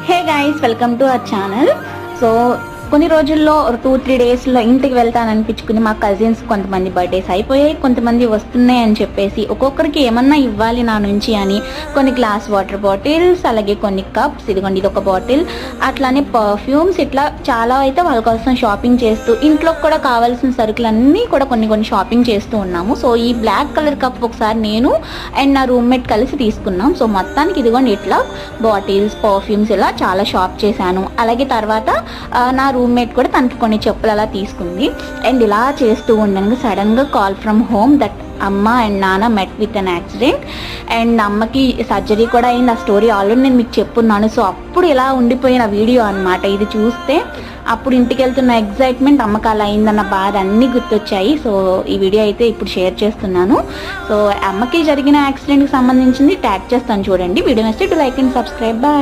Hey guys, welcome to our channel. So కొన్ని రోజుల్లో 2-3 డేస్లో ఇంటికి వెళ్తాననిపించుకుని మా కజిన్స్ కొంతమంది బర్త్డేస్ అయిపోయాయి, కొంతమంది వస్తున్నాయి అని చెప్పేసి ఒక్కొక్కరికి ఏమన్నా ఇవ్వాలి నా నుంచి అని కొన్ని గ్లాస్ వాటర్ బాటిల్స్, అలాగే కొన్ని కప్స్, ఇదిగోండి ఇది ఒక బాటిల్, అట్లానే పర్ఫ్యూమ్స్, ఇట్లా చాలా అయితే వాళ్ళ కోసం షాపింగ్ చేస్తూ ఇంట్లోకి కూడా కావాల్సిన సరుకులన్నీ కూడా కొన్ని షాపింగ్ చేస్తూ ఉన్నాము. సో ఈ బ్లాక్ కలర్ కప్ ఒకసారి నేను అండ్ నా రూమ్మేట్ కలిసి తీసుకున్నాం. సో మొత్తానికి ఇదిగోండి ఇట్లా బాటిల్స్, పర్ఫ్యూమ్స్ ఇలా చాలా షాప్ చేశాను. అలాగే తర్వాత నా రూమ్మేట్ కూడా తనకి కొన్ని చెప్పులు అలా తీసుకుంది. అండ్ ఇలా చేస్తూ ఉండగా సడన్గా కాల్ ఫ్రమ్ హోమ్ దట్ అమ్మ అండ్ నాన్న met with an accident and అమ్మకి సర్జరీ కూడా అయింది. ఆ స్టోరీ ఆల్రెడీ నేను మీకు చెప్పున్నాను. సో అప్పుడు ఇలా ఉండిపోయిన వీడియో అనమాట ఇది. చూస్తే అప్పుడు ఇంటికి వెళ్తున్న ఎగ్జైట్మెంట్, అమ్మకి అలా అయిందన్న బాధ అన్నీ గుర్తొచ్చాయి. సో ఈ వీడియో అయితే ఇప్పుడు షేర్ చేస్తున్నాను. సో అమ్మకి జరిగిన యాక్సిడెంట్కి సంబంధించింది ట్యాగ్ చేస్తాను చూడండి. వీడియో నచ్చితే లైక్ అండ్ సబ్స్క్రైబ్. బాయ్.